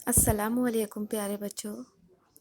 अस्सलामु अलैकुम प्यारे बच्चों।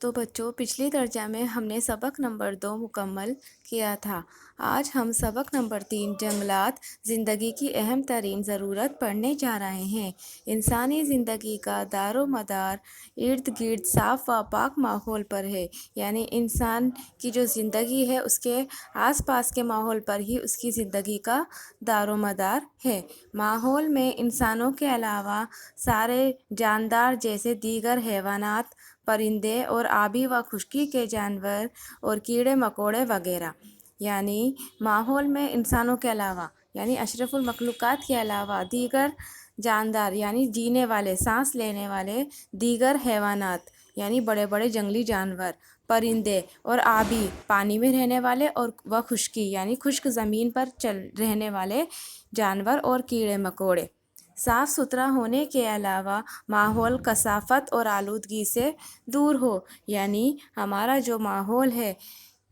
तो बच्चों, पिछली दर्जा में हमने सबक नंबर 2 मुकम्मल किया था। आज हम सबक नंबर 3 जंगलात ज़िंदगी की अहम तरीन ज़रूरत पढ़ने जा रहे हैं। इंसानी ज़िंदगी का दारो मदार इर्द गिर्द साफ़ व पाक माहौल पर है, यानी इंसान की जो ज़िंदगी है उसके आसपास के माहौल पर ही उसकी ज़िंदगी का दारो मदार है। माहौल में इंसानों के अलावा सारे जानदार जैसे दीगर हैवानात, परिंदे और आबी व खुश्की के जानवर और कीड़े मकोड़े वगैरह, यानी माहौल में इंसानों के अलावा यानी अशरफुल मखलूक़ात के अलावा दीगर जानदार यानी जीने वाले, सांस लेने वाले दीगर हैवानात यानी बड़े बड़े जंगली जानवर, परिंदे और आबी पानी में रहने वाले और व खुश्की यानी खुश्क ज़मीन पर रहने वाले जानवर और कीड़े मकोड़े। साफ़ सुथरा होने के अलावा माहौल कसाफत और आलूदगी से दूर हो, यानी हमारा जो माहौल है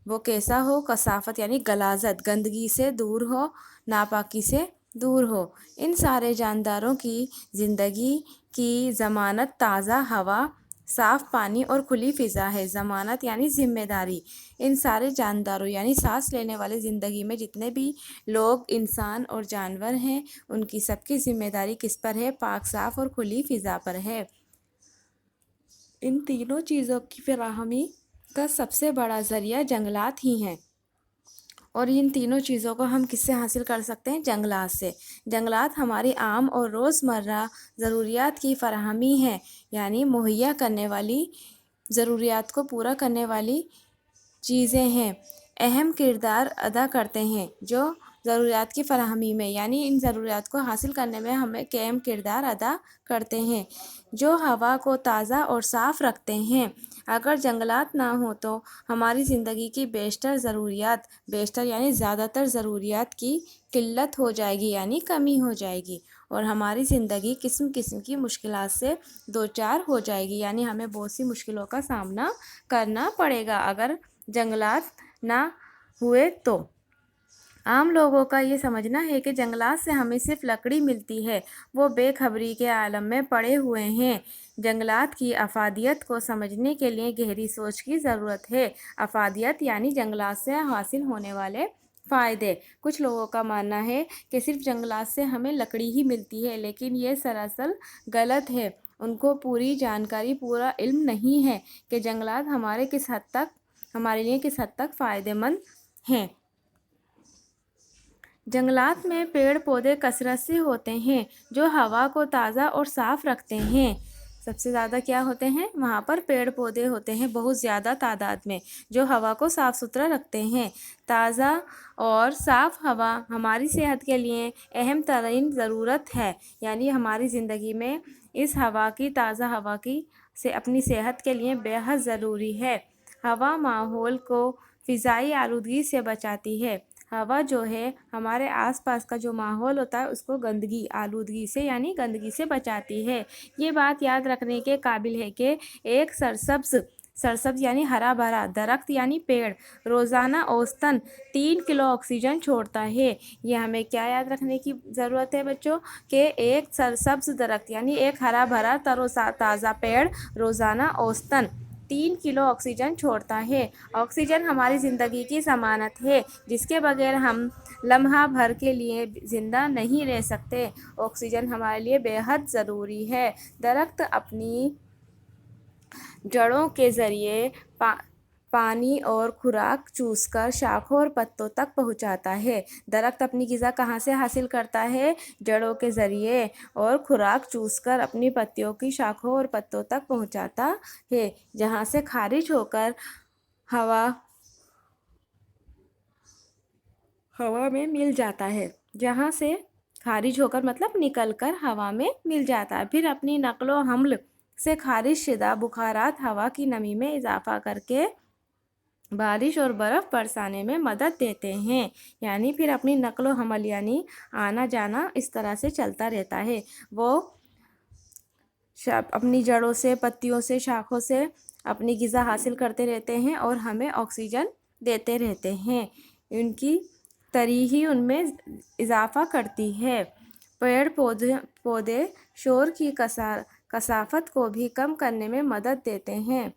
वो कैसा हो, कसाफत यानी गलाजत, गंदगी से दूर हो, नापाकी से दूर हो। इन सारे जानदारों की ज़िंदगी की ज़मानत ताज़ा हवा, साफ़ पानी और खुली फ़िज़ा है। ज़मानत यानी ज़िम्मेदारी। इन सारे जानदारों यानी सांस लेने वाले ज़िंदगी में जितने भी लोग, इंसान और जानवर हैं, उनकी सबकी ज़िम्मेदारी किस पर है? पाक, साफ़ और खुली फ़िज़ा पर है। इन तीनों चीज़ों की फराहमी का सबसे बड़ा ज़रिया जंगलात ही हैं, और इन तीनों चीज़ों को हम किससे हासिल कर सकते हैं? जंगलात से। जंगलात हमारी आम और रोज़मर्रा ज़रूरियात की फराहमी है, यानी मुहैया करने वाली, ज़रूरियात को पूरा करने वाली चीज़ें हैं, अहम किरदार अदा करते हैं जो ज़रूरियात की फराहमी में, यानी इन ज़रूरियात को हासिल करने में हमें अहम किरदार अदा करते हैं, जो हवा को ताज़ा और साफ़ रखते हैं। अगर जंगलात ना हो तो हमारी ज़िंदगी की बेशतर यानी ज़्यादातर ज़रूरियात की किल्लत हो जाएगी, यानी कमी हो जाएगी, और हमारी ज़िंदगी किस्म किस्म की मुश्किलात से दो चार हो जाएगी, यानी हमें बहुत सी मुश्किलों का सामना करना पड़ेगा अगर जंगलात ना हुए तो। आम लोगों का ये समझना है कि जंगलात से हमें सिर्फ लकड़ी मिलती है, वो बेखबरी के आलम में पड़े हुए हैं। जंगलात की अफादियत को समझने के लिए गहरी सोच की ज़रूरत है। अफादियत यानी जंगलात से हासिल होने वाले फ़ायदे। कुछ लोगों का मानना है कि सिर्फ जंगलात से हमें लकड़ी ही मिलती है, लेकिन ये सरासर गलत है। उनको पूरी जानकारी, पूरा इल्म नहीं है कि जंगलात हमारे लिए किस हद तक फ़ायदेमंद हैं। जंगलात में पेड़ पौधे कसरत से होते हैं जो हवा को ताज़ा और साफ़ रखते हैं। सबसे ज़्यादा क्या होते हैं? वहाँ पर पेड़ पौधे होते हैं बहुत ज़्यादा तादाद में, जो हवा को साफ़ सुथरा रखते हैं। ताज़ा और साफ़ हवा हमारी सेहत के लिए अहम तरीन ज़रूरत है, यानी हमारी ज़िंदगी में इस हवा की, ताज़ा हवा की से अपनी सेहत के लिए बेहद ज़रूरी है। हवा माहौल को फ़िज़ाई आलूदगी से बचाती है। हवा जो है हमारे आसपास का जो माहौल होता है उसको आलूदगी से यानी गंदगी से बचाती है। ये बात याद रखने के काबिल है कि एक सरसब्ज यानी हरा भरा दरख्त यानी पेड़ रोज़ाना औसतन 3 किलो ऑक्सीजन छोड़ता है। ये हमें क्या याद रखने की ज़रूरत है बच्चों? कि एक सरसब्ज दरख्त यानी एक हरा भरा ताज़ा पेड़ रोज़ाना औसतन 3 किलो ऑक्सीजन छोड़ता है। ऑक्सीजन हमारी ज़िंदगी की ज़मानत है, जिसके बगैर हम लम्हा भर के लिए ज़िंदा नहीं रह सकते। ऑक्सीजन हमारे लिए बेहद ज़रूरी है। दरख्त अपनी जड़ों के ज़रिए पानी और खुराक चूसकर शाखों और पत्तों तक पहुंचाता है। दरख्त अपनी ग़िज़ा कहाँ से हासिल करता है? जड़ों के ज़रिए, और खुराक चूसकर अपनी पत्तियों की शाखों और पत्तों तक पहुंचाता है, जहाँ से खारिज होकर हवा में मिल जाता है, जहाँ से खारिज होकर मतलब निकल कर हवा में मिल जाता है। फिर अपनी नक़्लो हम्ल से खारिज शुदा बुखारात हवा की नमी में इजाफ़ा करके बारिश और बर्फ़ बरसाने में मदद देते हैं। यानी फिर अपनी नक़्लो हमल यानी आना जाना इस तरह से चलता रहता है। वो अपनी जड़ों से, पत्तियों से, शाखों से अपनी ग़िज़ा हासिल करते रहते हैं और हमें ऑक्सीजन देते रहते हैं। उनकी तरी ही उनमें इजाफ़ा करती है। पेड़ पौधे शोर की کثافت کو بھی کم کرنے میں مدد دیتے ہیں۔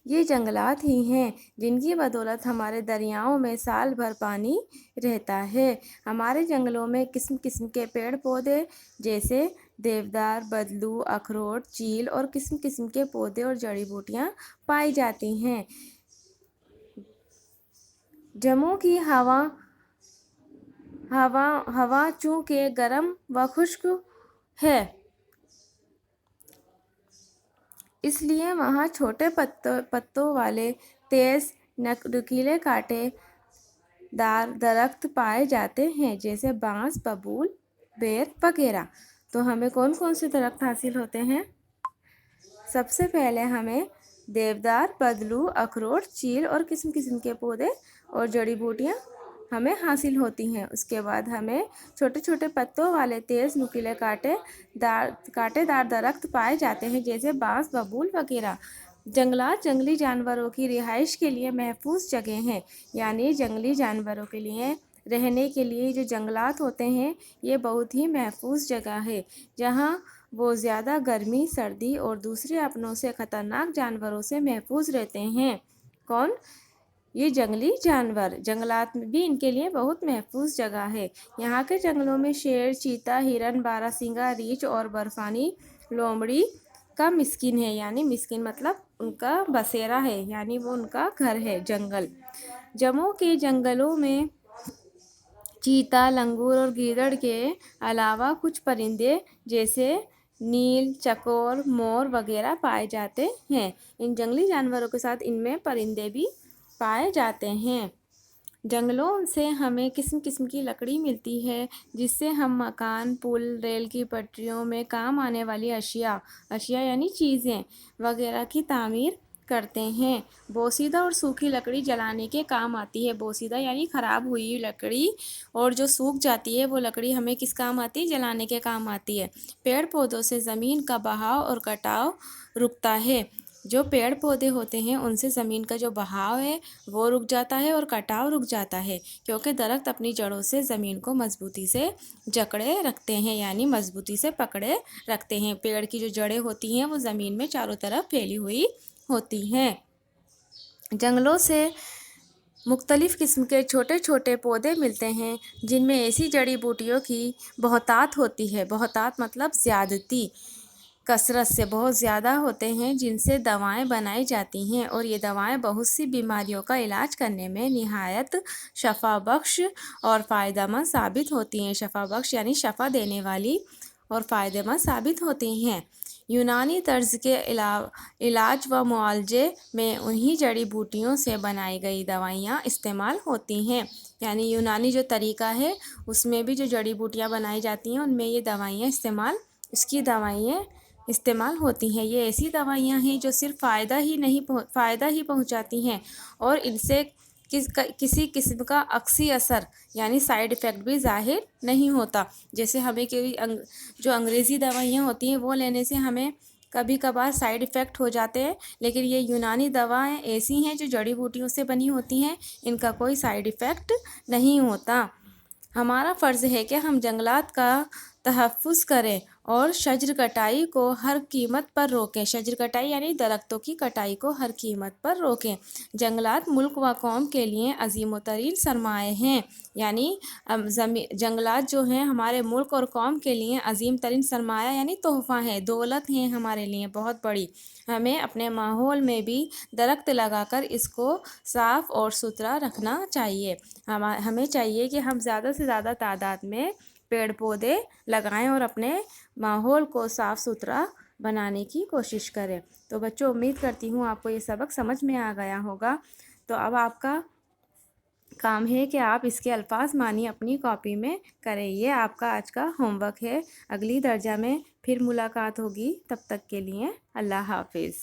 یہ جنگلات ہی ہیں جن کی بدولت ہمارے دریاؤں میں سال بھر پانی رہتا ہے۔ ہمارے جنگلوں میں قسم قسم کے پیڑ پودے جیسے دیودار، بدلو، اخروٹ، چیل اور قسم قسم کے پودے اور جڑی بوٹیاں پائی جاتی ہیں۔ جموں کی ہوا چونکہ گرم و خشک ہے، اس لیے وہاں چھوٹے پتوں والے تیز نوکیلے کانٹے دار درخت پائے جاتے ہیں جیسے بانس، ببول، بیر وغیرہ۔ تو ہمیں کون کون سے درخت حاصل ہوتے ہیں؟ سب سے پہلے ہمیں دیودار، بدلو، اخروٹ، چیل اور قسم قسم کے پودے اور جڑی بوٹیاں ہمیں حاصل ہوتی ہیں۔ اس کے بعد ہمیں چھوٹے چھوٹے پتوں والے تیز نوکیلے کانٹے دار درخت پائے جاتے ہیں جیسے بانس، ببول وغیرہ۔ جنگلات جنگلی جانوروں کی رہائش کے لیے محفوظ جگہ ہیں، یعنی جنگلی جانوروں کے لیے رہنے کے لیے جو جنگلات ہوتے ہیں یہ بہت ہی محفوظ جگہ ہے، جہاں وہ زیادہ گرمی، سردی اور دوسرے اپنوں سے خطرناک جانوروں سے محفوظ رہتے ہیں۔ کون؟ یہ جنگلی جانور۔ جنگلات بھی ان کے لیے بہت محفوظ جگہ ہے۔ یہاں کے جنگلوں میں شیر، چیتا، ہرن، باراسنگا، ریچھ اور برفانی لومڑی کا مسکن ہے، یعنی مسکن مطلب ان کا بسیرا ہے، یعنی وہ ان کا گھر ہے جنگل۔ جموں کے جنگلوں میں چیتا، لنگور اور گیدڑ کے علاوہ کچھ پرندے جیسے نیل، چکور، مور وغیرہ پائے جاتے ہیں۔ ان جنگلی جانوروں کے ساتھ ان میں پرندے بھی پائے جاتے ہیں۔ جنگلوں سے ہمیں قسم قسم کی لکڑی ملتی ہے جس سے ہم مکان، پل، ریل کی پٹریوں میں کام آنے والی اشیاء یعنی چیزیں وغیرہ کی تعمیر کرتے ہیں۔ بوسیدہ اور سوکھی لکڑی جلانے کے کام آتی ہے۔ بوسیدہ یعنی خراب ہوئی لکڑی، اور جو سوکھ جاتی ہے وہ لکڑی ہمیں کس کام آتی ہے؟ جلانے کے کام آتی ہے۔ پیڑ پودوں سے زمین کا بہاؤ اور کٹاؤ رکتا ہے۔ جو پیڑ پودے ہوتے ہیں ان سے زمین کا جو بہاؤ ہے وہ رک جاتا ہے اور کٹاؤ رک جاتا ہے، کیونکہ درخت اپنی جڑوں سے زمین کو مضبوطی سے جکڑے رکھتے ہیں، یعنی مضبوطی سے پکڑے رکھتے ہیں۔ پیڑ کی جو جڑیں ہوتی ہیں وہ زمین میں چاروں طرف پھیلی ہوئی ہوتی ہیں۔ جنگلوں سے مختلف قسم کے چھوٹے چھوٹے پودے ملتے ہیں جن میں ایسی جڑی بوٹیوں کی بہتات ہوتی ہے۔ بہتات مطلب زیادتی، کثرت سے بہت زیادہ ہوتے ہیں جن سے دوائیں بنائی جاتی ہیں، اور یہ دوائیں بہت سی بیماریوں کا علاج کرنے میں نہایت شفا بخش اور فائدہ مند ثابت ہوتی ہیں۔ شفا بخش یعنی شفا دینے والی اور فائدہ مند ثابت ہوتی ہیں۔ یونانی طرز کے علاج و معالجے میں انہی جڑی بوٹیوں سے بنائی گئی دوائیاں استعمال ہوتی ہیں، یعنی یونانی جو طریقہ ہے اس میں بھی جو جڑی بوٹیاں بنائی جاتی ہیں ان میں یہ دوائیاں استعمال ہوتی ہیں۔ یہ ایسی دوائیاں ہیں جو صرف فائدہ ہی پہنچاتی ہیں، اور ان سے کسی قسم کا عکسی اثر یعنی سائیڈ ایفیکٹ بھی ظاہر نہیں ہوتا۔ جیسے ہمیں جو انگریزی دوائیاں ہوتی ہیں وہ لینے سے ہمیں کبھی کبھار سائیڈ ایفیکٹ ہو جاتے ہیں، لیکن یہ یونانی دوائیں ایسی ہیں جو جڑی بوٹیوں سے بنی ہوتی ہیں، ان کا کوئی سائیڈ ایفیکٹ نہیں ہوتا۔ ہمارا فرض ہے کہ ہم جنگلات کا تحفظ کریں اور شجر کٹائی کو ہر قیمت پر روکیں۔ شجر کٹائی یعنی درختوں کی کٹائی کو ہر قیمت پر روکیں۔ جنگلات ملک و قوم کے لیے عظیم و ترین سرمایہ ہیں، یعنی جنگلات جو ہیں ہمارے ملک اور قوم کے لیے عظیم ترین سرمایہ یعنی تحفہ ہے، دولت ہیں ہمارے لیے بہت بڑی۔ ہمیں اپنے ماحول میں بھی درخت لگا کر اس کو صاف اور ستھرا رکھنا چاہیے۔ ہمیں چاہیے کہ ہم زیادہ سے زیادہ تعداد میں پیڑ پودے لگائیں اور اپنے ماحول کو صاف ستھرا بنانے کی کوشش کریں۔ تو بچوں، امید کرتی ہوں آپ کو یہ سبق سمجھ میں آ گیا ہوگا۔ تو اب آپ کا کام ہے کہ آپ اس کے الفاظ معنی اپنی کاپی میں کریں۔ یہ آپ کا آج کا ہوم ورک ہے۔ اگلی درجہ میں پھر ملاقات ہوگی، تب تک کے لیے اللہ حافظ۔